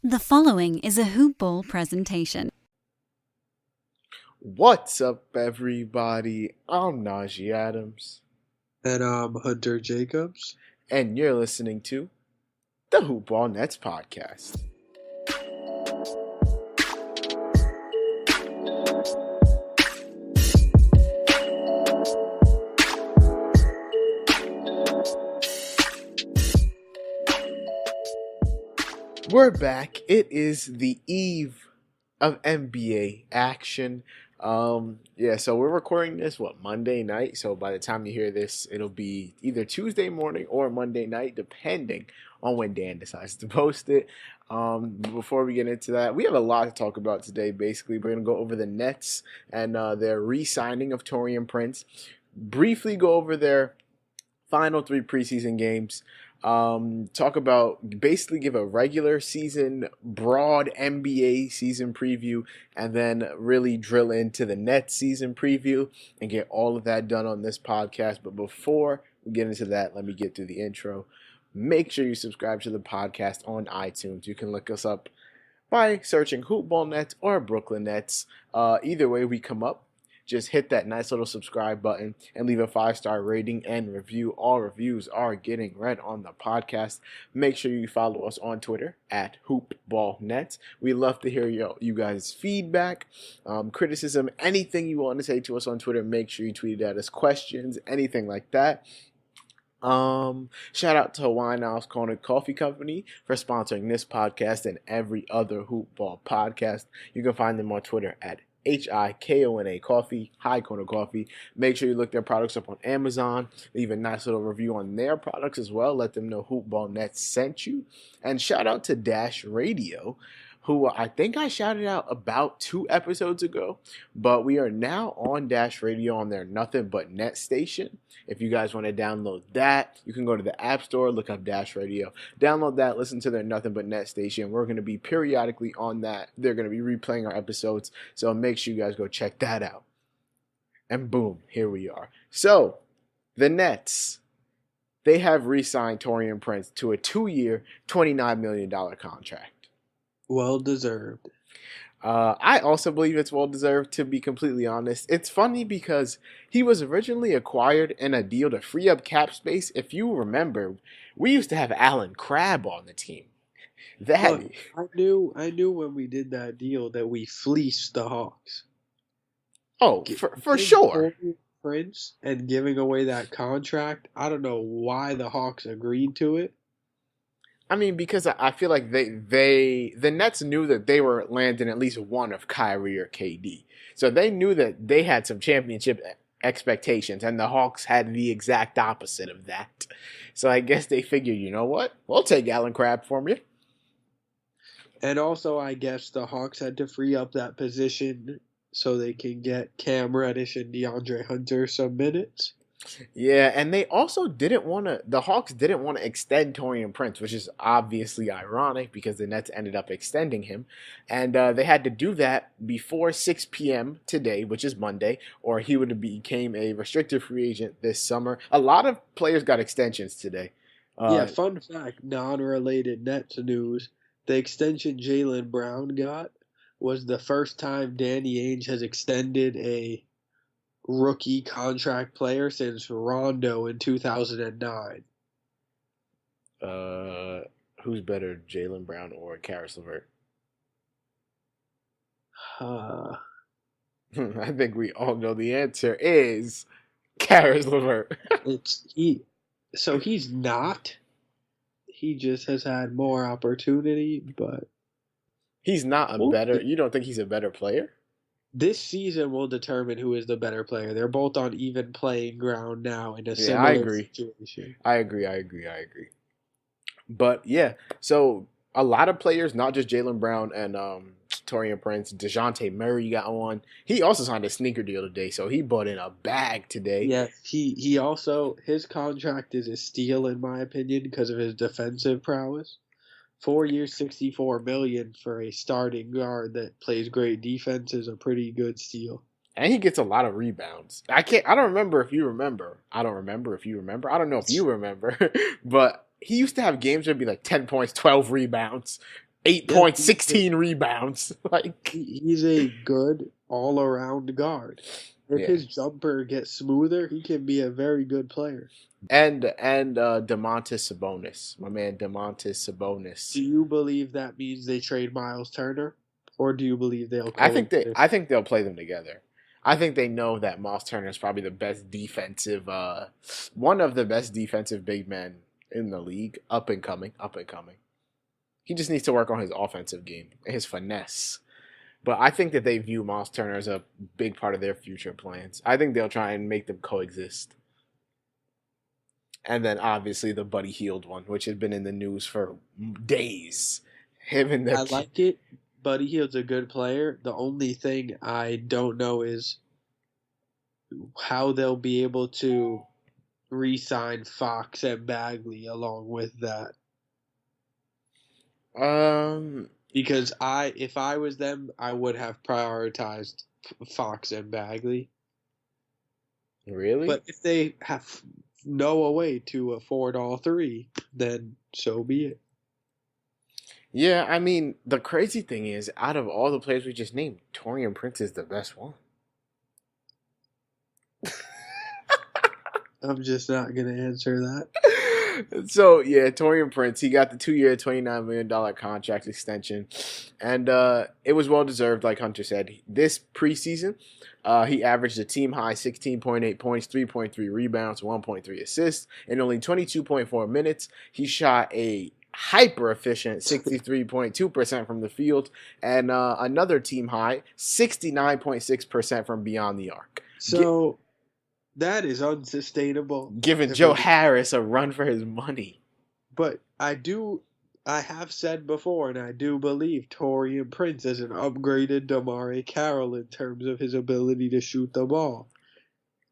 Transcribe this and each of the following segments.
The following is a Hoop Ball presentation. What's up, everybody? I'm Najee Adams. And I'm Hunter Jacobs. And you're listening to the Hoop Ball Nets podcast. We're back. It is the eve of NBA action. So we're recording this, Monday night? So by the time you hear this, it'll be either Tuesday morning or Monday night, depending on when Dan decides to post it. Before we get into that, we have a lot to talk about today. Basically, we're going to go over the Nets and their re-signing of Taurean Prince. Briefly go over their final 3 preseason games. Talk about, basically give a regular season, broad NBA season preview, and then really drill into the Nets season preview and get all of that done on this podcast. But before we get into that, let me get through the intro. Make sure you subscribe to the podcast on iTunes. You can look us up by searching Hoop Ball Nets or Brooklyn Nets. Either way we come up, just hit that nice little subscribe button and leave a 5-star rating and review. All reviews are getting read on the podcast. Make sure you follow us on Twitter at HoopBallNets. We love to hear you guys' feedback, criticism, anything you want to say to us on Twitter. Make sure you tweet it at us, questions, anything like that. Shout out to Wine House Corner Coffee Company for sponsoring this podcast and every other Hoop Ball podcast. You can find them on Twitter at HIKONA Coffee, High Corner Coffee. Make sure you look their products up on Amazon. Leave a nice little review on their products as well. Let them know Hoop Ball Nets sent you. And shout out to Dash Radio, who I think I shouted out about 2 episodes ago. But we are now on Dash Radio on their Nothing But Net station. If you guys want to download that, you can go to the App Store, look up Dash Radio. Download that, listen to their Nothing But Net station. We're going to be periodically on that. They're going to be replaying our episodes, so make sure you guys go check that out. And boom, here we are. So, the Nets, they have re-signed Taurean Prince to a 2-year, $29 million contract. Well deserved. I also believe it's well-deserved, to be completely honest. It's funny because he was originally acquired in a deal to free up cap space. If you remember, we used to have Alan Crabb on the team. Look, I knew when we did that deal that we fleeced the Hawks. Oh, for sure. Prince and giving away that contract, I don't know why the Hawks agreed to it. I mean, because I feel like the Nets knew that they were landing at least one of Kyrie or KD. So they knew that they had some championship expectations, and the Hawks had the exact opposite of that. So I guess they figured, you know what? We'll take Alan Crabb from you. And also, I guess the Hawks had to free up that position so they can get Cam Reddish and DeAndre Hunter some minutes. Yeah, and the Hawks didn't want to extend Taurean Prince, which is obviously ironic because the Nets ended up extending him. And they had to do that before 6 p.m. today, which is Monday, or he would have became a restricted free agent this summer. A lot of players got extensions today. Fun fact, non-related Nets news, the extension Jaylen Brown got was the first time Danny Ainge has extended a rookie contract player since Rondo in 2009. Who's better, Jaylen Brown or Caris LeVert? I think we all know the answer is Caris LeVert. He's not. He just has had more opportunity, but he's not you don't think he's a better player? This season will determine who is the better player. They're both on even playing ground now in a similar situation. I agree. But yeah, so a lot of players, not just Jaylen Brown and Taurean Prince, DeJounte Murray got one. He also signed a sneaker deal today, so he bought in a bag today. Yeah, he also, his contract is a steal in my opinion because of his defensive prowess. 4 years, $64 million for a starting guard that plays great defense is a pretty good steal. And he gets a lot of rebounds. I don't remember if you remember. I don't know if you remember. But he used to have games where it'd be like 10 points, 12 rebounds. 8 Yeah, points, 16 rebounds. Like, he's a good all-around guard. If yeah. his jumper gets smoother, he can be a very good player. And Domantas Sabonis, my man Domantas Sabonis. Do you believe that means they trade Miles Turner, or do you believe they'll I coexist? think they'll play them together. I think they know that Miles Turner is probably the best defensive, one of the best defensive big men in the league, up and coming. He just needs to work on his offensive game, his finesse. But I think that they view Miles Turner as a big part of their future plans. I think they'll try and make them coexist. And then obviously the Buddy Hield one, which has been in the news for days. Him and I like it. Buddy Hield's a good player. The only thing I don't know is how they'll be able to re-sign Fox and Bagley along with that. Because if I was them, I would have prioritized Fox and Bagley. Really? But if they have no way to afford all three, then so be it. Yeah, I mean, the crazy thing is, out of all the players we just named, Taurean Prince is the best one. I'm just not going to answer that. So, yeah, Taurean Prince, he got the 2-year, $29 million contract extension. And it was well-deserved, like Hunter said. This preseason, he averaged a team-high 16.8 points, 3.3 rebounds, 1.3 assists. In only 22.4 minutes, he shot a hyper-efficient 63.2% from the field. And another team-high, 69.6% from beyond the arc. So... that is unsustainable. Giving Joe Harris a run for his money. But I have said before, and I do believe Taurean Prince is an upgraded Damari Carroll in terms of his ability to shoot the ball.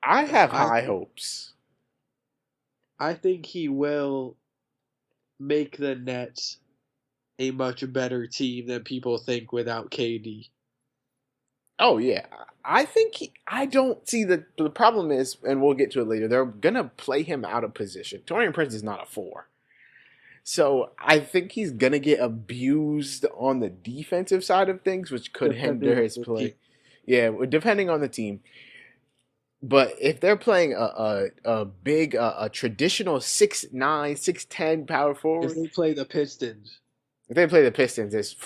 I have high hopes. I think he will make the Nets a much better team than people think without KD. Oh, yeah. I don't see the problem is, and we'll get to it later, they're going to play him out of position. Taurean Prince is not a 4. So I think he's going to get abused on the defensive side of things, which could hinder his play. Yeah, depending on the team. But if they're playing a big, traditional 6'9", 6'10" power forward. If they play the Pistons. It's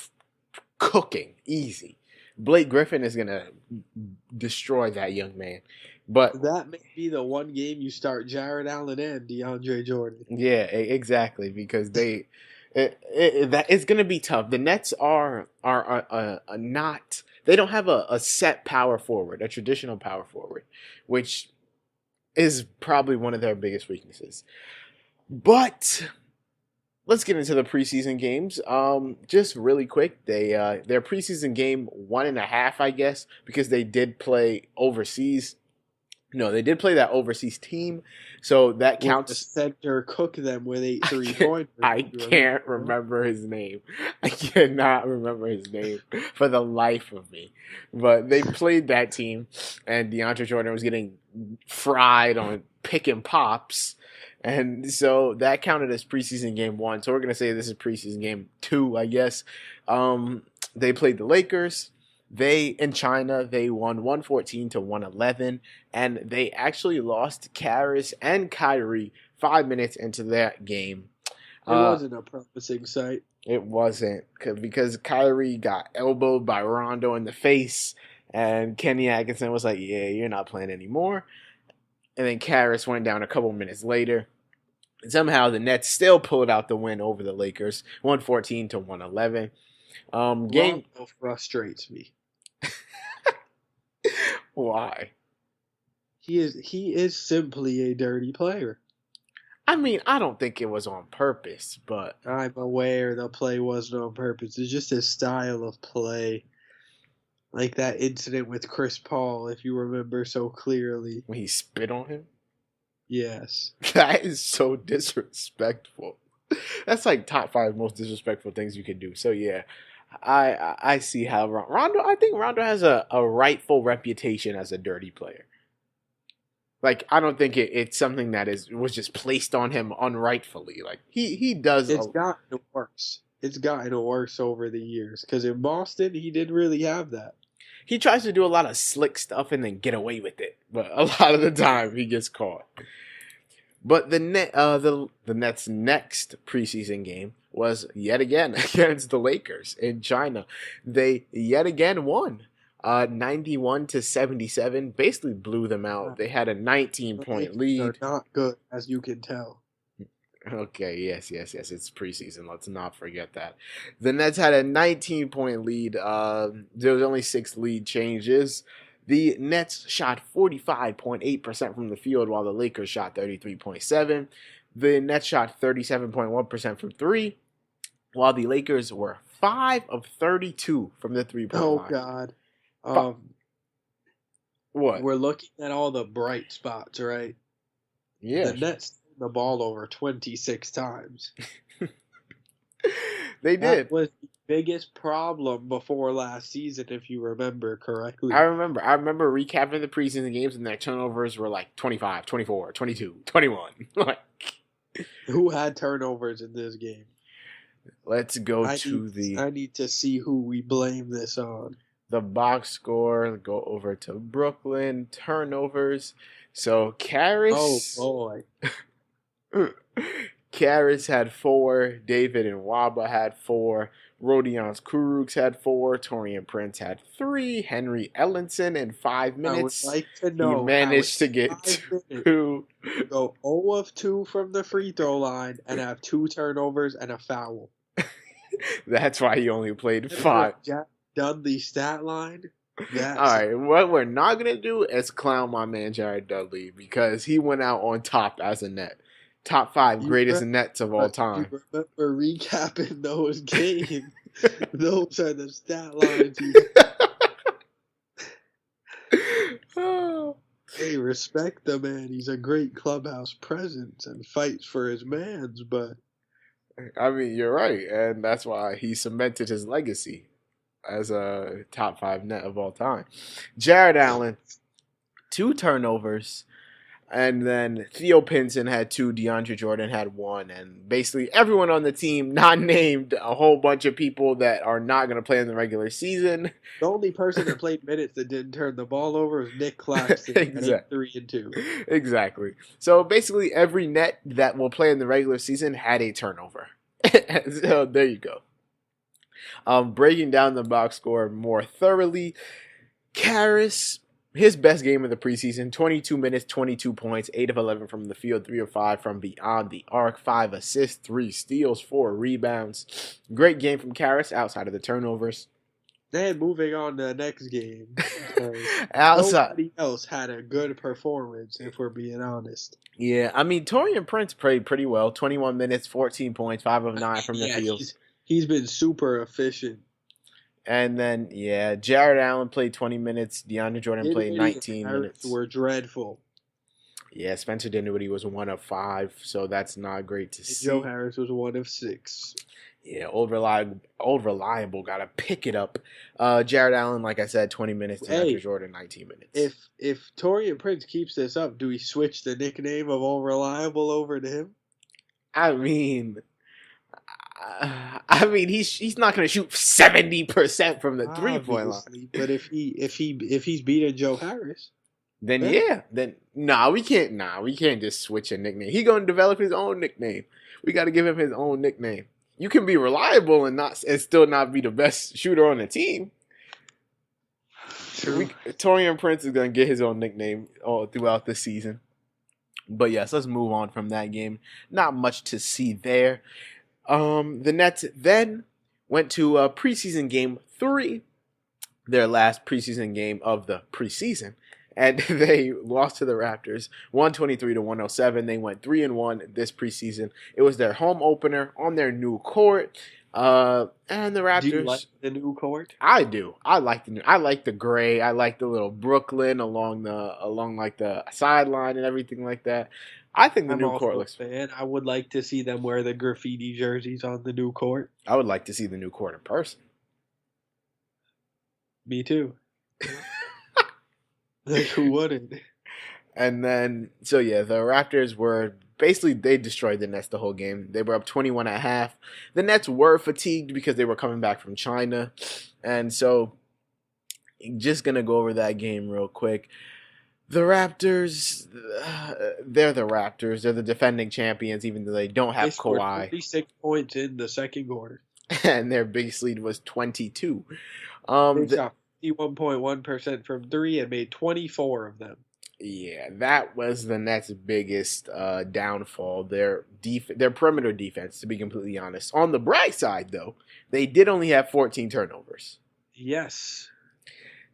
cooking. Easy. Blake Griffin is going to destroy that young man. But that may be the one game you start Jared Allen and DeAndre Jordan. Yeah, exactly, because it's going to be tough. The Nets are not, they don't have a set power forward, a traditional power forward, which is probably one of their biggest weaknesses. But let's get into the preseason games. Just really quick, their preseason game 1.5, I guess, because they did play overseas. No, they did play that overseas team, so that counts. The center cooked them with 8 3-pointers. I can't remember his name. I cannot remember his name for the life of me. But they played that team, and DeAndre Jordan was getting fried on pick and pops. And so that counted as preseason game 1. So we're going to say this is preseason game 2, I guess. They played the Lakers. In China, they won 114-111. And they actually lost Karis and Kyrie 5 minutes into that game. It wasn't a promising sight. It wasn't, because Kyrie got elbowed by Rondo in the face. And Kenny Atkinson was like, yeah, you're not playing anymore. And then Karis went down a couple minutes later. And somehow the Nets still pulled out the win over the Lakers, 114-111. Game Rondo frustrates me. Why? He is simply a dirty player. I mean, I don't think it was on purpose, but I'm aware the play wasn't on purpose. It's just his style of play. Like that incident with Chris Paul, if you remember so clearly. When he spit on him? Yes. That is so disrespectful. That's like top 5 most disrespectful things you can do. So yeah, I see how Rondo. I think Rondo has a rightful reputation as a dirty player. Like, I don't think it's something that was just placed on him unrightfully. Like he does. It's gotten worse. it's gotten worse over the years. Because in Boston, he didn't really have that. He tries to do a lot of slick stuff and then get away with it, but a lot of the time he gets caught. But the Nets' next preseason game was yet again against the Lakers in China. They yet again won, 91-77. Basically blew them out. They had a 19-point lead. They're not good, as you can tell. Okay, yes. It's preseason. Let's not forget that. The Nets had a 19-point lead. There was only 6 lead changes. The Nets shot 45.8% from the field, while the Lakers shot 33.7%. The Nets shot 37.1% from 3, while the Lakers were 5 of 32 from the 3-point line. Oh, God. What? We're looking at all the bright spots, right? Yeah. The Nets turned the ball over 26 times. They did. That was the biggest problem before last season, if you remember correctly. I remember recapping the preseason games, and their turnovers were like 25, 24, 22, 21. Who had turnovers in this game? Let's go I need to see who we blame this on. The box score. Go over to Brooklyn. Turnovers. So Karras. Oh, boy. Karras had 4. David and Waba had 4. Rodions Kurucs had 4. Taurean Prince had 3. Henry Ellenson in 5 minutes. I would like to know he managed to get 2. Go 0 of 2 from the free throw line and have 2 turnovers and a foul. That's why he only played 5. Jack Dudley stat line. All right, what we're not going to do is clown my man Jared Dudley, because he went out on top as a net. Top 5 greatest nets of all time. You remember recapping those games. Those are the stat lines. Hey, respect the man. He's a great clubhouse presence and fights for his mans, but... I mean, you're right, and that's why he cemented his legacy as a top 5 net of all time. Jared Allen, 2 turnovers, and then Theo Pinson had 2, DeAndre Jordan had 1, and basically everyone on the team, not named, a whole bunch of people that are not going to play in the regular season. The only person that played minutes that didn't turn the ball over was Nick Claxton at 3 and 2. Exactly. So basically every net that will play in the regular season had a turnover. So there you go. Breaking down the box score more thoroughly, Karras, his best game of the preseason, 22 minutes, 22 points, 8 of 11 from the field, 3 of 5 from beyond the arc, 5 assists, 3 steals, 4 rebounds. Great game from Karras outside of the turnovers. Then moving on to the next game. Nobody else had a good performance, if we're being honest. Yeah, I mean, Taurean Prince played pretty well. 21 minutes, 14 points, 5 of 9 from the field. He's been super efficient. And then, Jared Allen played 20 minutes. DeAndre Jordan played 19 minutes. Were dreadful. Yeah, Spencer Dinwiddie was 1 of 5, so that's not great to see. Joe Harris was 1 of 6. Yeah, old reliable got to pick it up. Jared Allen, like I said, 20 minutes. DeAndre Jordan, 19 minutes. If Taurean Prince keeps this up, do we switch the nickname of Old Reliable over to him? I mean, he's not going to shoot 70% from the 3-point line. But if he's beating Joe Harris, then we can't just switch a nickname. He's going to develop his own nickname. We got to give him his own nickname. You can be reliable and still not be the best shooter on the team. True. Taurean Prince is going to get his own nickname all throughout the season. But yes, let's move on from that game. Not much to see there. The Nets then went to preseason game 3, their last preseason game of the preseason. And they lost to the Raptors, 123-107. They went 3-1 this preseason. It was their home opener on their new court. And the Raptors. Do you like the new court? I do. I like the gray. I like the little Brooklyn along like the sideline and everything like that. I think the new court looks fan. I would like to see them wear the graffiti jerseys on the new court. I would like to see the new court in person. Me too. Like, who wouldn't? And then, the Raptors were basically they destroyed the Nets the whole game. They were up 21 at half. The Nets were fatigued because they were coming back from China. And so just going to go over that game real quick. The Raptors, they're the Raptors. They're the defending champions, even though they don't have They scored Kawhi. 36 points in the second quarter. And their biggest lead was 22. They shot 51.1% from three and made 24 of them. Yeah, that was the Nets' biggest downfall. Their perimeter defense, to be completely honest. On the bright side, though, they did only have 14 turnovers. Yes.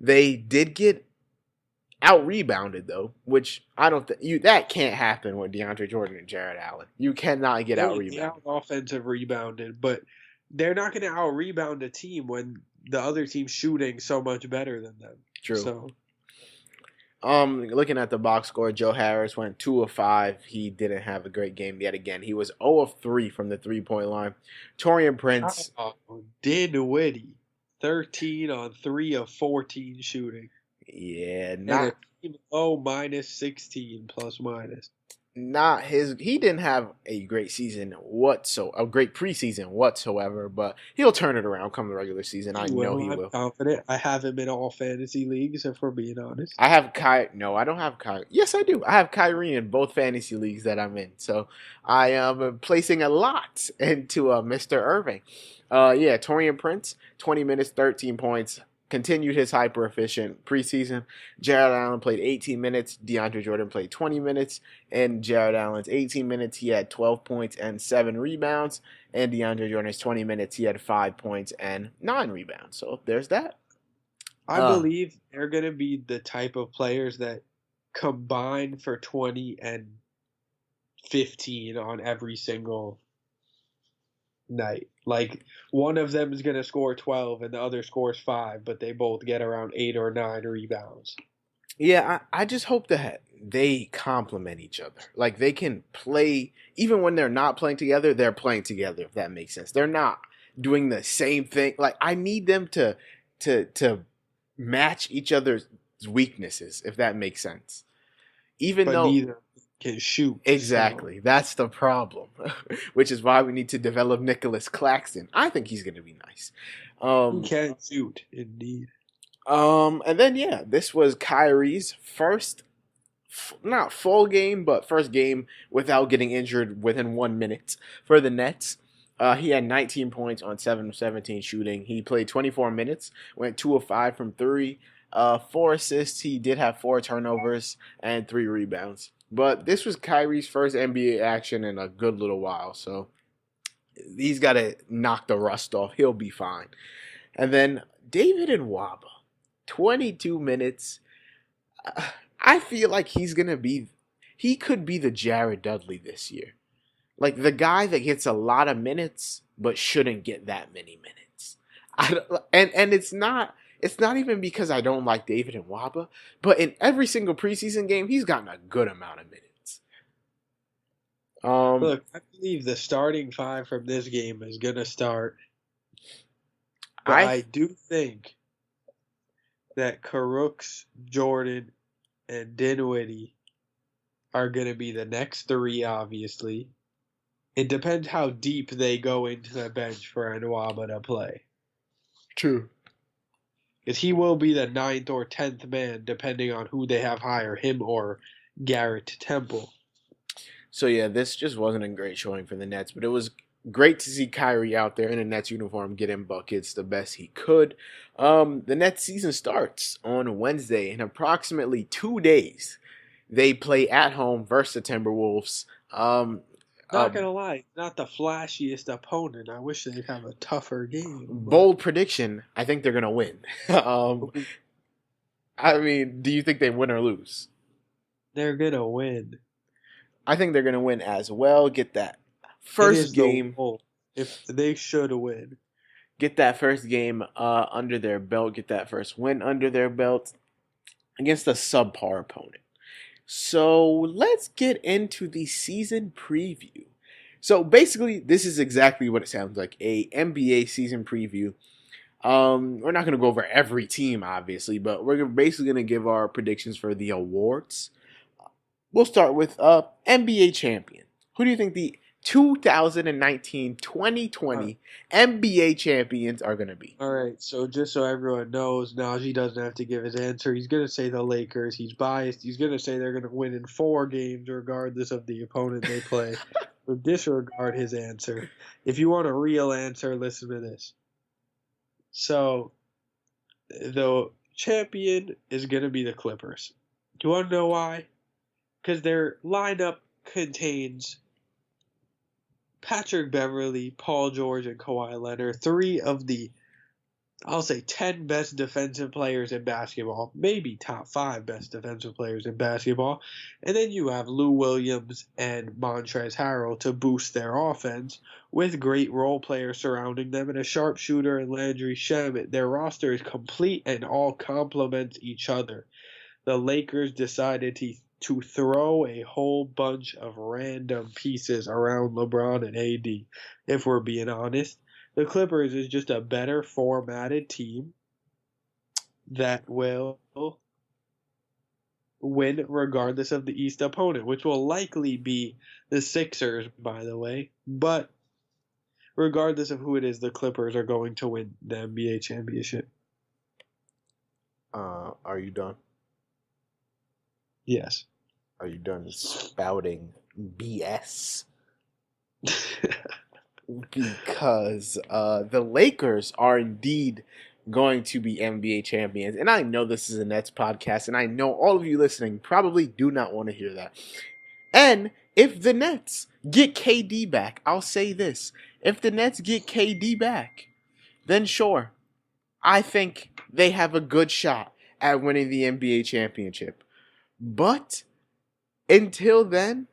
They did get out-rebounded, though, which I don't think that can't happen with DeAndre Jordan and Jared Allen. You cannot get out-rebounded. Offensive rebounded, but they're not going to out-rebound a team when the other team's shooting so much better than them. True. So, looking at the box score, Joe Harris went 2 of 5. He didn't have a great game yet again. He was 0 of 3 from the three-point line. Taurean Prince. Dinwiddie, 13 on 3 of 14 shooting. Yeah, minus 16 plus minus. Not his. He didn't have a great season a great preseason whatsoever. But he'll turn it around come the regular season. I know he will. I'm confident. I have him in all fantasy leagues, if we're being honest. I have No, I don't have Kyrie. Yes, I do. I have Kyrie in both fantasy leagues that I'm in. So I am placing a lot into Mr. Irving. Taurean Prince, 20 minutes, 13 points. Continued his hyper-efficient preseason. Jared Allen played 18 minutes. DeAndre Jordan played 20 minutes. And Jared Allen's 18 minutes, he had 12 points and 7 rebounds. And DeAndre Jordan's 20 minutes, he had 5 points and 9 rebounds. So there's that. I believe they're going to be the type of players that combine for 20 and 15 on every single night. Like, one of them is going to score 12 and the other scores 5, but they both get around 8 or 9 rebounds. Yeah, I just hope that they complement each other. Like, they can play, even when they're not playing together, they're playing together, if that makes sense. They're not doing the same thing. Like, I need them to match each other's weaknesses, if that makes sense. But neither can shoot. Exactly. So. That's the problem, which is why we need to develop Nicholas Claxton. I think he's going to be nice. He can shoot, indeed. And then, this was Kyrie's first, not full game, but first game without getting injured within 1 minute for the Nets. He had 19 points on 7 of 17 shooting. He played 24 minutes, went 2 of 5 from 3, 4 assists. He did have 4 turnovers and 3 rebounds. But this was Kyrie's first NBA action in a good little while, so he's got to knock the rust off. He'll be fine. And then David Nwaba, 22 minutes. I feel like he could be the Jared Dudley this year. Like the guy that gets a lot of minutes but shouldn't get that many minutes. And it's not even because I don't like David Nwaba, but in every single preseason game, he's gotten a good amount of minutes. Look, I believe the starting 5 from this game is going to start. But I do think that Crooks, Jordan, and Dinwiddie are going to be the next 3, obviously. It depends how deep they go into the bench for Nwaba to play. True. Because he will be the 9th or 10th man, depending on who they have higher, him or Garrett Temple. So, this just wasn't a great showing for the Nets, but it was great to see Kyrie out there in a Nets uniform getting buckets the best he could. The Nets season starts on Wednesday. In approximately 2 days, they play at home versus the Timberwolves. Not gonna lie, not the flashiest opponent. I wish they'd have a tougher game. Bold prediction, I think they're gonna win. I mean, do you think they win or lose? They're gonna win. I think they're gonna win as well. Get that first game. If they should win. Get that first game under their belt. Get that first win under their belt against a subpar opponent. So let's get into the season preview. So basically, this is exactly what it sounds like, a NBA season preview. We're not going to go over every team, obviously, but we're basically going to give our predictions for the awards. We'll start with NBA champion. Who do you think the 2019-2020 NBA champions are going to be? All right, so just so everyone knows, Najee doesn't have to give his answer. He's going to say the Lakers. He's biased. He's going to say they're going to win in 4 games regardless of the opponent they play. So disregard his answer. If you want a real answer, listen to this. So the champion is going to be the Clippers. Do you want to know why? Because their lineup contains Patrick Beverley, Paul George, and Kawhi Leonard, 3 of the, I'll say, 10 best defensive players in basketball, maybe top 5 best defensive players in basketball. And then you have Lou Williams and Montrezl Harrell to boost their offense with great role players surrounding them and a sharpshooter in Landry Shamet. Their roster is complete and all complement each other. The Lakers decided to throw a whole bunch of random pieces around LeBron and AD. If we're being honest, the Clippers is just a better formatted team that will win regardless of the East opponent, which will likely be the Sixers, by the way. But regardless of who it is, the Clippers are going to win the NBA championship. Are you done? Yes. Are you done spouting BS? Because the Lakers are indeed going to be NBA champions. And I know this is a Nets podcast, and I know all of you listening probably do not want to hear that. And if the Nets get KD back, I'll say this. If the Nets get KD back, then sure, I think they have a good shot at winning the NBA championship. But until then,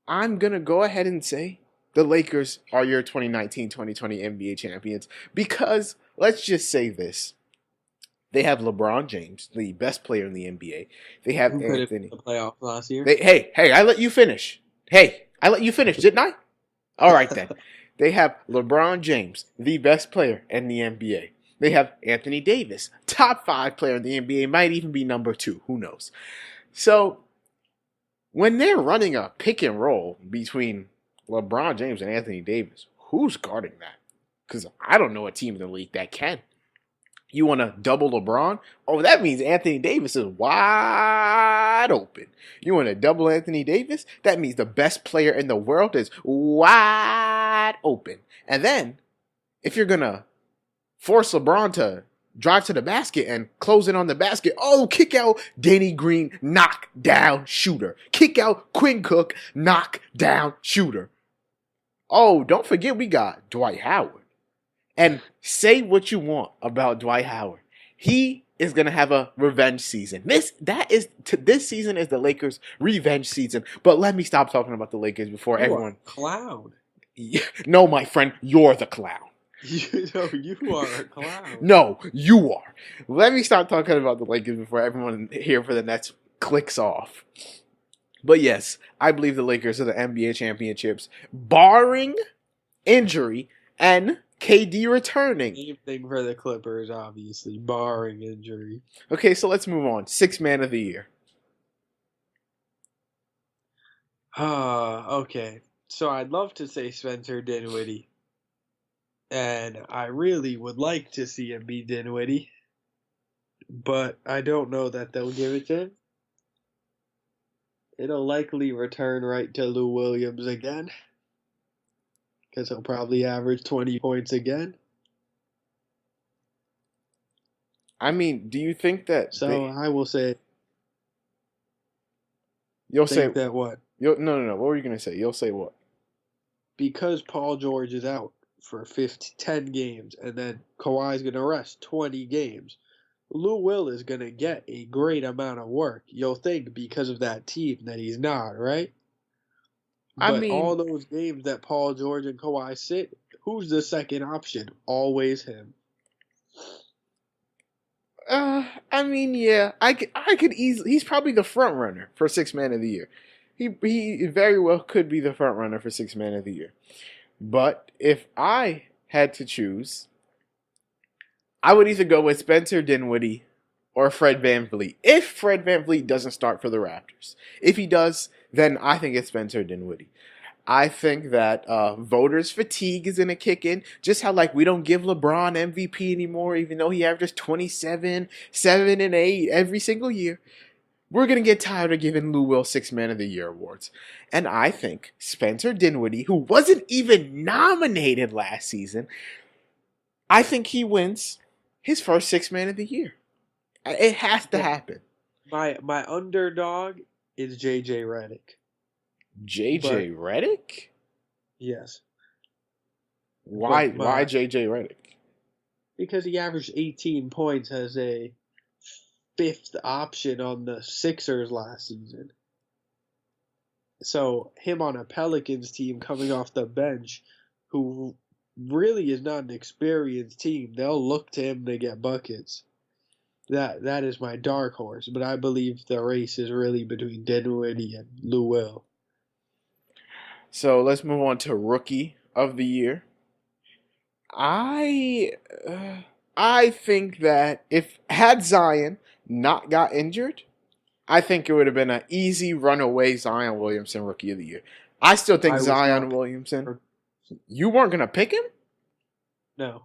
I'm going to go ahead and say the Lakers are your 2019-2020 NBA champions because, let's just say this. They have LeBron James, the best player in the NBA. They have Anthony. The playoffs last year. Hey, I let you finish. Didn't I? All right, then. They have LeBron James, the best player in the NBA. They have Anthony Davis, top 5 player in the NBA, might even be number 2. Who knows? So, when they're running a pick and roll between LeBron James and Anthony Davis, who's guarding that? Because I don't know a team in the league that can. You want to double LeBron? Oh, that means Anthony Davis is wide open. You want to double Anthony Davis? That means the best player in the world is wide open. And then, if you're going to force LeBron to drive to the basket and close in on the basket, kick out Danny Green, knock down shooter. Kick out Quinn Cook, knock down shooter. Oh, don't forget we got Dwight Howard. And say what you want about Dwight Howard. He is going to have a revenge season. This season is the Lakers' revenge season. But let me stop talking about the Lakers before everyone. Clown. No, my friend, you're the clown. You are a clown. No, you are. Let me stop talking about the Lakers before everyone here for the Nets clicks off. But yes, I believe the Lakers are the NBA championships, barring injury and KD returning. Same thing for the Clippers, obviously, barring injury. Okay, so let's move on. 6th man of the year. Okay. So I'd love to say Spencer Dinwiddie. And I really would like to see him be Dinwiddie. But I don't know that they'll give it to him. It'll likely return right to Lou Williams again. Because he'll probably average 20 points again. I mean, do you think that... So I will say... You'll say... that what? No. What were you going to say? You'll say what? Because Paul George is out for 10 games, and then Kawhi's going to rest 20 games, Lou Will is going to get a great amount of work. You'll think because of that team that he's not, right? But all those games that Paul George and Kawhi sit, who's the second option? Always him. Yeah, I could easily. He's probably the front runner for 6th man of the year. He very well could be the front runner for 6th man of the year. But if I had to choose, I would either go with Spencer Dinwiddie or Fred VanVleet. If Fred VanVleet doesn't start for the Raptors. If he does, then I think it's Spencer Dinwiddie. I think that voters' fatigue is going to kick in. Just how, like, we don't give LeBron MVP anymore, even though he averages 27, 7, and 8 every single year. We're going to get tired of giving Lou Will 6 Man of the Year awards. And I think Spencer Dinwiddie, who wasn't even nominated last season, I think he wins his first 6 Man of the Year. It has to happen. My underdog is JJ Redick. JJ Redick? Yes. Why JJ Redick? Because he averaged 18 points as a fifth option on the Sixers last season. So him on a Pelicans team coming off the bench, who really is not an experienced team, they'll look to him to get buckets. That is my dark horse, but I believe the race is really between Dinwiddie and Lou Will. So let's move on to Rookie of the Year. I think that had Zion not got injured, I think it would have been an easy runaway Zion Williamson Rookie of the Year. I still think Zion Williamson. You weren't gonna pick him? No.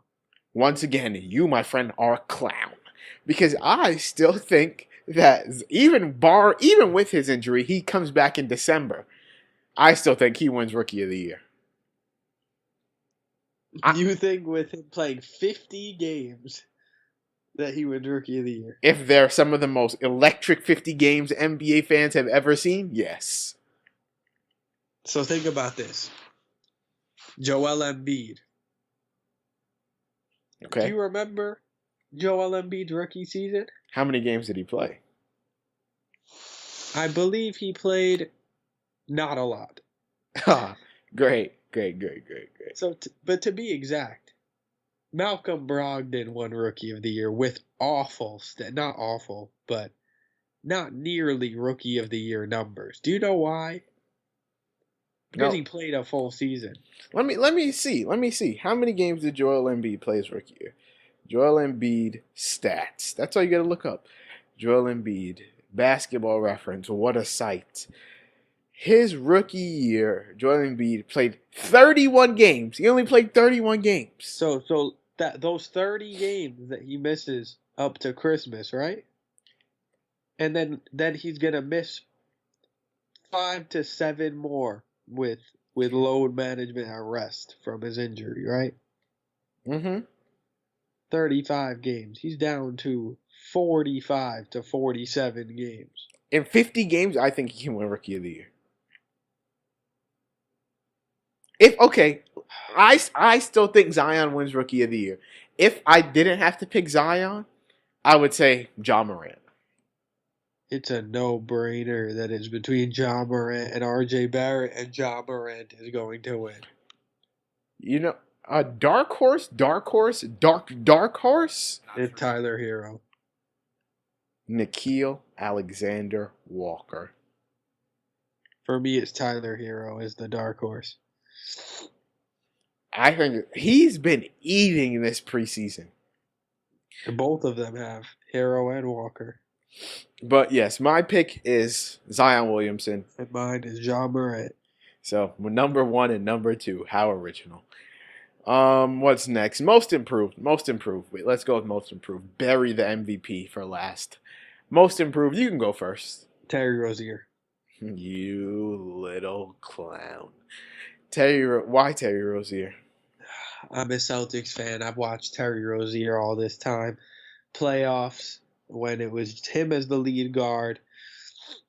Once again, you, my friend, are a clown. Because I still think that even with his injury, he comes back in December. I still think he wins Rookie of the Year. You think with him playing 50 games that he wins Rookie of the Year? If they're some of the most electric 50 games NBA fans have ever seen, yes. So think about this. Joel Embiid. Okay. Do you remember Joel Embiid's rookie season? How many games did he play? I believe he played not a lot. Great. So, but to be exact, Malcolm Brogdon won Rookie of the Year with not awful, but not nearly Rookie of the Year numbers. Do you know why? Because he played a full season. Let me see. How many games did Joel Embiid play his rookie year? Joel Embiid stats. That's all you got to look up. Joel Embiid, Basketball Reference. What a sight. His rookie year, Joel Embiid played 31 games. He only played 31 games. So those 30 games that he misses up to Christmas, right? And then he's gonna miss 5 to 7 more with load management and rest from his injury, right? Mm-hmm. 35 games. He's down to 45 to 47 games. In 50 games, I think he can win Rookie of the Year. I still think Zion wins Rookie of the Year. If I didn't have to pick Zion, I would say Ja Morant. It's a no-brainer that it's between Ja Morant and RJ Barrett, and Ja Morant is going to win. You know, a dark horse. It's Tyler Hero. Nickeil Alexander-Walker. For me, it's Tyler Hero as the dark horse. I think he's been eating this preseason. Both of them have, Hero and Walker. But yes, my pick is Zion Williamson. And mine is Ja Morant. So, number 1 and number 2. How original. What's next? Most improved. Wait, let's go with most improved. Bury the MVP for last. Most improved. You can go first. Terry Rozier. You little clown. Why Terry Rozier? I'm a Celtics fan. I've watched Terry Rozier all this time. Playoffs, when it was him as the lead guard,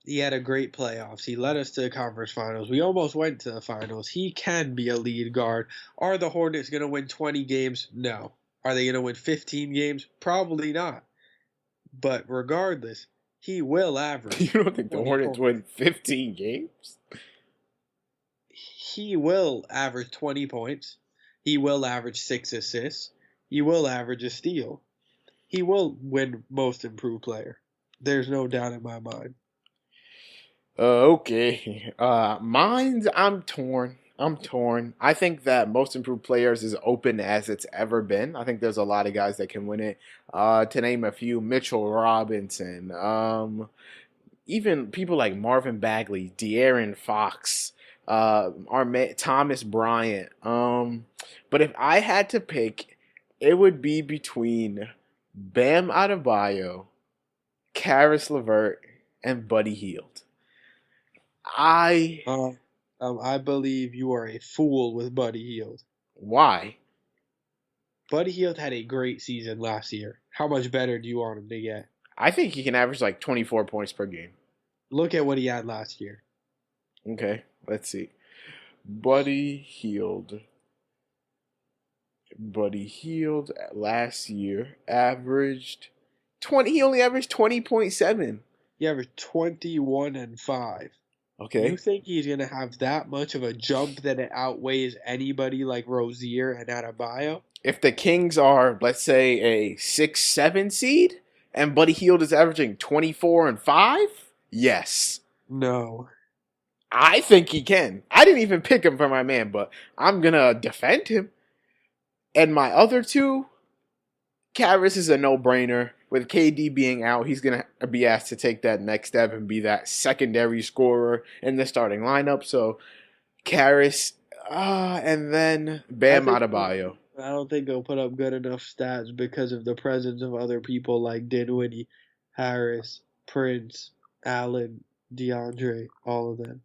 he had a great playoffs. He led us to the conference finals. We almost went to the finals. He can be a lead guard. Are the Hornets going to win 20 games? No. Are they going to win 15 games? Probably not. But regardless, he will average. You don't think the Hornets win 15 games? He will average 20 points. He will average 6 assists. He will average a steal. He will win most improved player. There's no doubt in my mind. Okay. Mine's, I'm torn. I think that most improved players is open as it's ever been. I think there's a lot of guys that can win it. To name a few, Mitchell Robinson. Even people like Marvin Bagley, De'Aaron Fox, Thomas Bryant. But if I had to pick, it would be between Bam Adebayo, Karis LeVert, and Buddy Hield. I believe you are a fool with Buddy Hield. Why? Buddy Hield had a great season last year. How much better do you want him to get? I think he can average like 24 points per game. Look at what he had last year. Okay, let's see. Buddy Hield last year averaged 20. He only averaged 20.7. He averaged 21-5. Okay. You think he's going to have that much of a jump that it outweighs anybody like Rozier and Adebayo? If the Kings are, let's say, a 6-7 seed, and Buddy Hield is averaging 24-5, yes. No. I think he can. I didn't even pick him for my man, but I'm going to defend him. And my other two, Karis is a no-brainer. With KD being out, he's going to be asked to take that next step and be that secondary scorer in the starting lineup. So, Karis, and then Bam Adebayo. I don't think he'll put up good enough stats because of the presence of other people like Dinwiddie, Harris, Prince, Allen, DeAndre, all of them.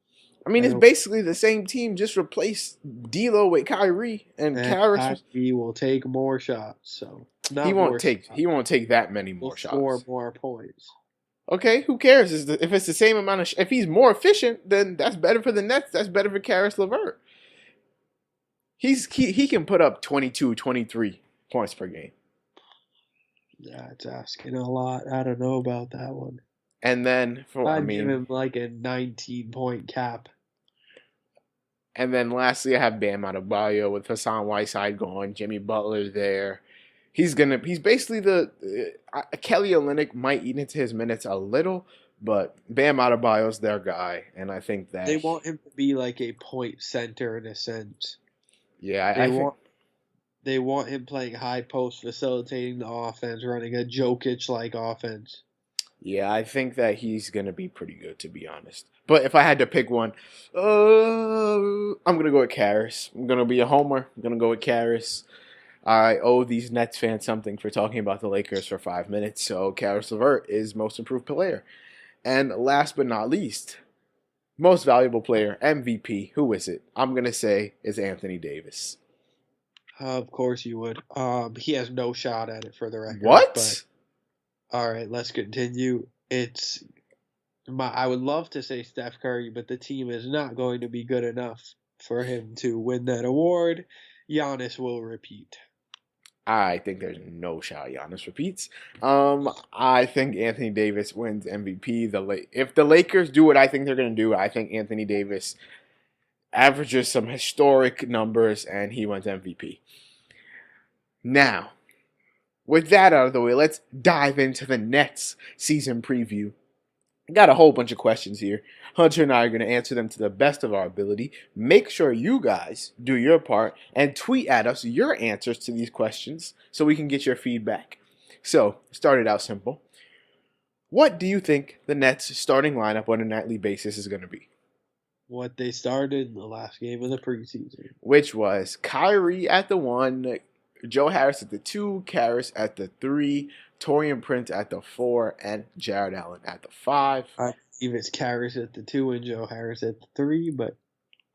I mean, it's basically the same team. Just replace D'Lo with Kyrie, and Karis. Kyrie will take more shots, so he won't take that many more shots. Score more points. Okay, who cares? If it's the same amount of, if he's more efficient, then that's better for the Nets. That's better for Karis LeVert. He can put up 22, 23 points per game. That's asking a lot. I don't know about that one. And then I'd give him like a 19-point cap. And then lastly, I have Bam Adebayo with Hassan Whiteside gone, Jimmy Butler there. He's basically Kelly Olynyk might eat into his minutes a little, but Bam Adebayo's their guy, and I think that they want him to be like a point center in a sense. Yeah, they want him playing high post, facilitating the offense, running a Jokic-like offense. Yeah, I think that he's going to be pretty good, to be honest. But if I had to pick one, I'm going to go with Karis. I'm going to be a homer. I'm going to go with Karis. I owe these Nets fans something for talking about the Lakers for 5 minutes, so Karis LeVert is most improved player. And last but not least, most valuable player, MVP. Who is it? I'm going to say is Anthony Davis. Of course you would. He has no shot at it for the record. What? But, all right, let's continue. I would love to say Steph Curry, but the team is not going to be good enough for him to win that award. Giannis will repeat. I think there's no shot Giannis repeats. I think Anthony Davis wins MVP. If the Lakers do what I think they're going to do, I think Anthony Davis averages some historic numbers and he wins MVP. Now, with that out of the way, let's dive into the Nets season preview. I got a whole bunch of questions here. Hunter and I are going to answer them to the best of our ability. Make sure you guys do your part and tweet at us your answers to these questions so we can get your feedback. So, start it out simple. What do you think the Nets starting lineup on a nightly basis is going to be? What they started in the last game of the preseason. Which was Kyrie at the 1, Joe Harris at the 2, Karis at the 3, Taurean Prince at the 4, and Jared Allen at the 5. I believe it's Karis at the 2 and Joe Harris at the 3, but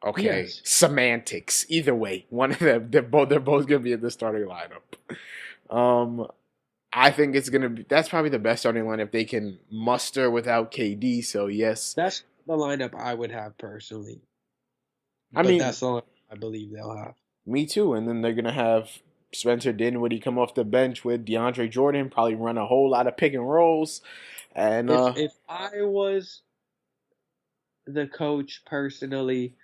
okay, yes. Semantics. Either way, one of them, they're both going to be in the starting lineup. I think that's probably the best starting lineup they can muster without KD. So yes, that's the lineup I would have personally. But that's the lineup I believe they'll have. Me too. And then they're going to have Spencer Dinwiddie come off the bench with DeAndre Jordan, probably run a whole lot of pick and rolls. And if I was the coach personally,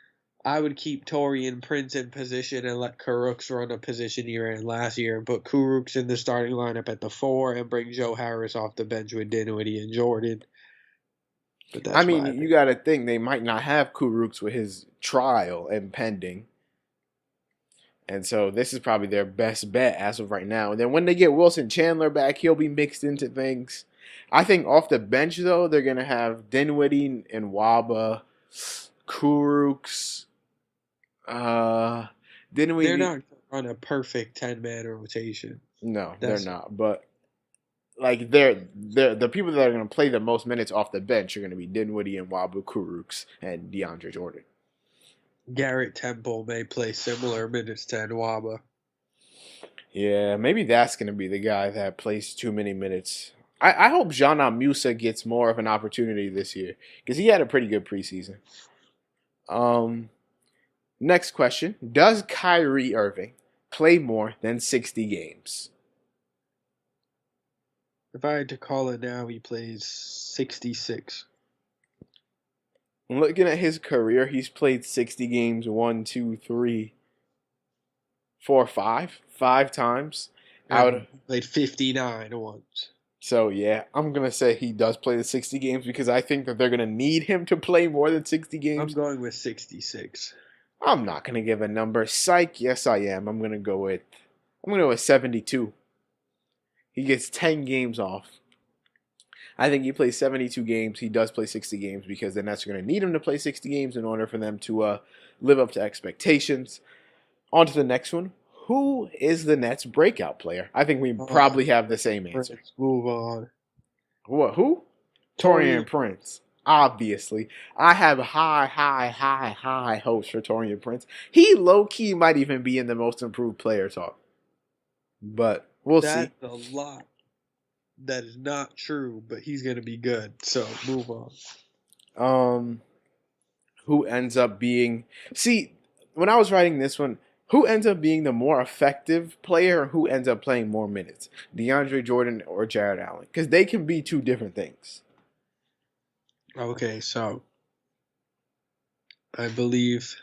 I would keep Taurean Prince in position and let Kurucs run a position he ran last year and put Kurucs in the starting lineup at the 4 and bring Joe Harris off the bench with Dinwiddie and Jordan. But you got to think they might not have Kurucs with his trial impending. And so this is probably their best bet as of right now. And then when they get Wilson Chandler back, he'll be mixed into things. I think off the bench, though, they're going to have Dinwiddie and Waba, Kurucs, Didn't we? They're not on a perfect 10-man rotation. No, they're That's not. But like they're the people that are going to play the most minutes off the bench are going to be Dinwiddie and Wabu Kuruks and DeAndre Jordan. Garrett Temple may play similar minutes to Nwaba. Yeah, maybe that's going to be the guy that plays too many minutes. I hope Jana Musa gets more of an opportunity this year because he had a pretty good preseason. Next question. Does Kyrie Irving play more than 60 games? If I had to call it now, he plays 66. Looking at his career, he's played 60 games 1, 2, 3, 4, 5. 5 times. Played 59 once. So, yeah, I'm going to say he does play the 60 games because I think that they're going to need him to play more than 60 games. I'm going with 66. I'm not going to give a number. Psych, yes I am. I'm going to go with 72. He gets 10 games off. I think he plays 72 games. He does play 60 games because the Nets are going to need him to play 60 games in order for them to live up to expectations. On to the next one. Who is the Nets' breakout player? I think we probably have the same answer. Let's move on. What? Who? Taurean Prince. Obviously. I have high hopes for Taurean Prince. He low-key might even be in the most improved player talk. But we'll see. That's a lot. That is not true, but he's going to be good. So, move on. Who ends up being... See, when I was writing this one, who ends up being the more effective player and who ends up playing more minutes? DeAndre Jordan or Jared Allen? Because they can be two different things. Okay, so I believe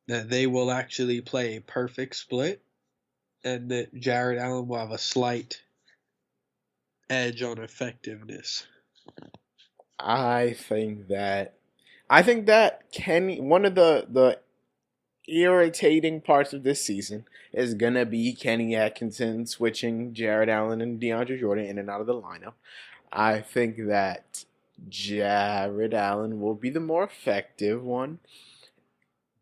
that they will actually play a perfect split and that Jared Allen will have a slight edge on effectiveness. I think that one of the irritating parts of this season is gonna be Kenny Atkinson switching Jared Allen and DeAndre Jordan in and out of the lineup. I think that Jared Allen will be the more effective one,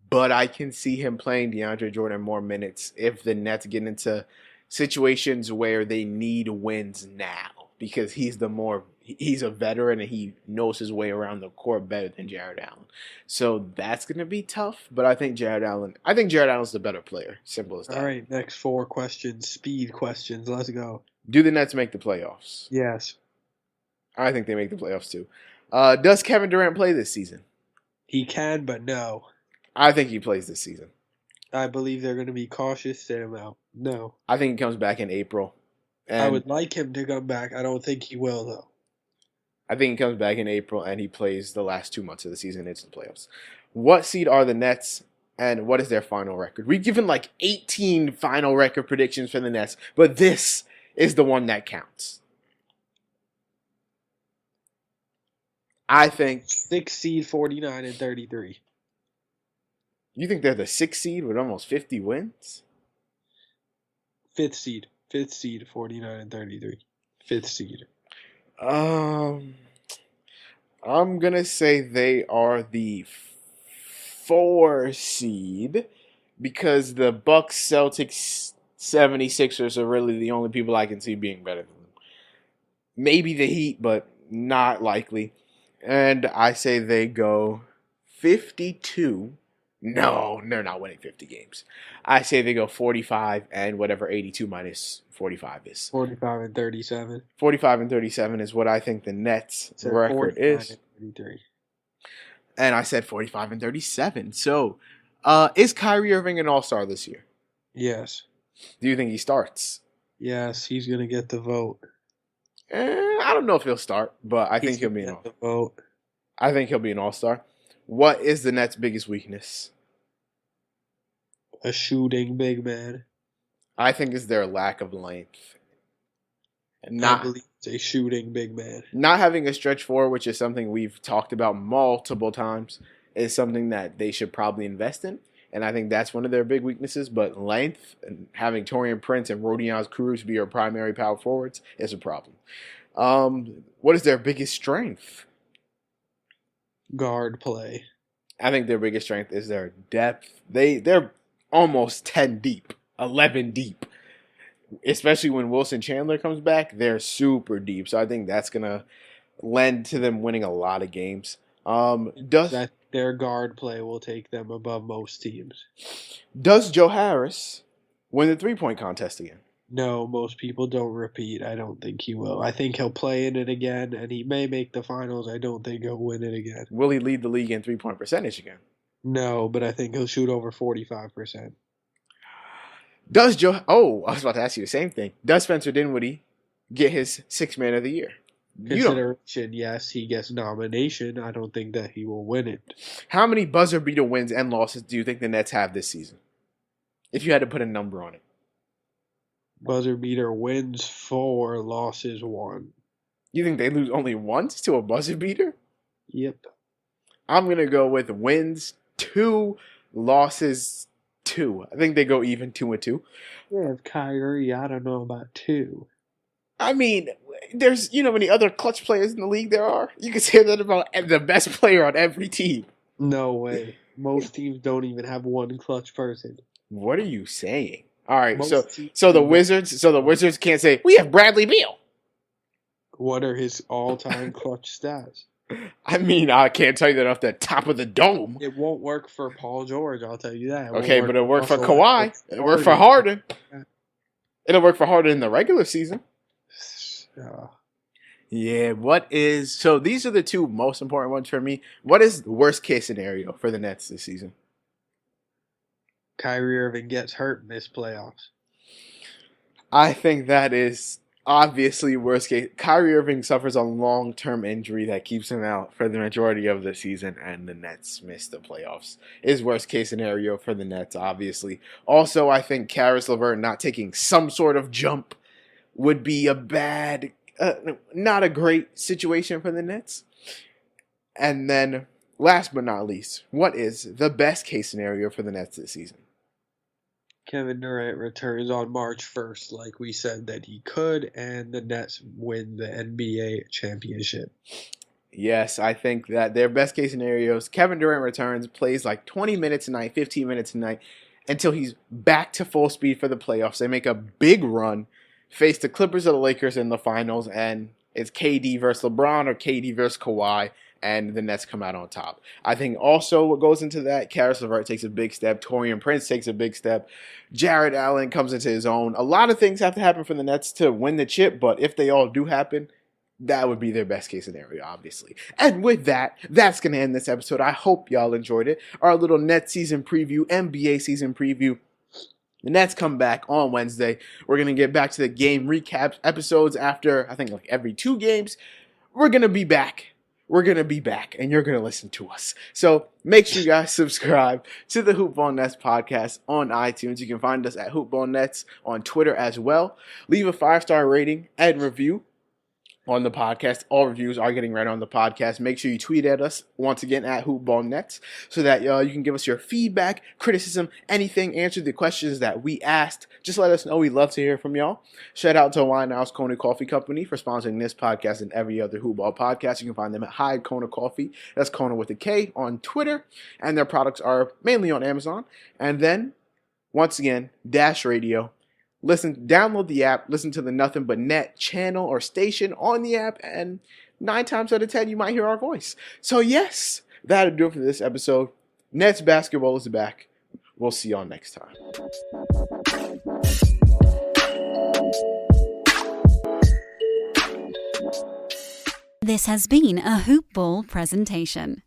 but I can see him playing DeAndre Jordan more minutes if the Nets get into situations where they need wins now because he's a veteran and he knows his way around the court better than Jared Allen. So that's going to be tough, but I think Jared Allen's the better player. Simple as that. All right, next 4 questions, speed questions. Let's go. Do the Nets make the playoffs? Yes. I think they make the playoffs too. Does Kevin Durant play this season? He can, but no. I think he plays this season. I believe they're going to be cautious, sit him out. No. I think he comes back in April. I would like him to come back. I don't think he will, though. I think he comes back in April and he plays the last 2 months of the season into the playoffs. What seed are the Nets and what is their final record? We've given like 18 final record predictions for the Nets, but this is the one that counts. I think 6 seed, 49 and 33. You think they're the 6th seed with almost 50 wins? 5th seed. 5th seed, 49 and 33. 5th seed. I'm gonna say they are the 4 seed because the Bucks, Celtics, 76ers are really the only people I can see being better than them. Maybe the Heat, but not likely. And I say they go 52. No, they're not winning 50 games. I say they go 45 and whatever 82 minus 45 is. 45 and 37. 45 and 37 is what I think the Nets record is. And 33. And I said 45 and 37. So, is Kyrie Irving an all-star this year? Yes. Do you think he starts? Yes, he's going to get the vote. I don't know if he'll start, but I think he'll be an all-star. Vote. I think he'll be an all-star. What is the Nets' biggest weakness? A shooting big man. I think it's their lack of length. I believe it's a shooting big man. Not having a stretch four, which is something we've talked about multiple times, is something that they should probably invest in. And I think that's one of their big weaknesses. But length and having Taurean Prince and Rodion Cruz be your primary power forwards is a problem. What is their biggest strength? Guard play. I think their biggest strength is their depth. They're almost 10 deep, 11 deep. Especially when Wilson Chandler comes back, they're super deep. So I think that's gonna lend to them winning a lot of games. That their guard play will take them above most teams. Does Joe Harris win the 3-point contest again? No, most people don't repeat. I don't think he will. I think he'll play in it again, and he may make the finals. I don't think he'll win it again. Will he lead the league in 3-point percentage again? No, but I think he'll shoot over 45%. Does Joe... Oh, I was about to ask you the same thing. Does Spencer Dinwiddie get his 6th Man of the Year? Consideration, yes, he gets nomination. I don't think that he will win it. How many buzzer beater wins and losses do you think the Nets have this season? If you had to put a number on it. Buzzer beater wins 4, losses 1. You think they lose only once to a buzzer beater? Yep. I'm going to go with wins 2, losses 2. I think they go even 2-2. Yeah, if Kyrie, I don't know about 2. I mean, there's, how many other clutch players in the league there are? You can say that about the best player on every team. No way. Most teams don't even have one clutch person. What are you saying? All right, Most so the Wizards can't say, we have Bradley Beal. What are his all-time clutch stats? I mean, I can't tell you that off the top of the dome. It won't work for Paul George, I'll tell you that. Okay, but it'll work for Kawhi. It'll work for Harden. It'll work for Harden in the regular season. Yeah, so these are the 2 most important ones for me. What is the worst case scenario for the Nets this season? Kyrie Irving gets hurt in this playoffs. I think that is obviously worst case. Kyrie Irving suffers a long-term injury that keeps him out for the majority of the season, and the Nets miss the playoffs. Is worst case scenario for the Nets, obviously. Also, I think Caris LeVert not taking some sort of jump would be a bad, not a great situation for the Nets. And then, last but not least, what is the best case scenario for the Nets this season? Kevin Durant returns on March 1st, like we said that he could, and the Nets win the NBA championship. Yes, I think that their best case scenarios, Kevin Durant returns, plays like 20 minutes a night, 15 minutes a night, until he's back to full speed for the playoffs. They make a big run, face the Clippers or the Lakers in the finals, and it's KD versus LeBron or KD versus Kawhi, and the Nets come out on top. I think also what goes into that, Caris LeVert takes a big step, Taurean Prince takes a big step, Jared Allen comes into his own. A lot of things have to happen for the Nets to win the chip, but if they all do happen, that would be their best case scenario, obviously. And with that, that's going to end this episode. I hope y'all enjoyed it. Our little Nets season preview, NBA season preview. The Nets come back on Wednesday. We're going to get back to the game recap episodes after, I think, like every 2 games. We're going to be back. We're going to be back, and you're going to listen to us. So make sure you guys subscribe to the Hoop Ball Nets podcast on iTunes. You can find us at Hoop Ball Nets on Twitter as well. Leave a 5-star rating and review on the podcast. All reviews are getting read on the podcast. Make sure you tweet at us once again at HoopBallNets so that you can give us your feedback, criticism, anything, answer the questions that we asked. Just let us know. We'd love to hear from y'all. Shout out to Winehouse Kona Coffee Company for sponsoring this podcast and every other Hoopball podcast. You can find them at Hyde Kona Coffee. That's Kona with a K on Twitter. And their products are mainly on Amazon. And then, once again, Dash Radio. Download the app, listen to the Nothing But Net channel or station on the app, and 9 times out of 10, you might hear our voice. So yes, that'll do it for this episode. Nets basketball is back. We'll see y'all next time. This has been a Hoop Ball presentation.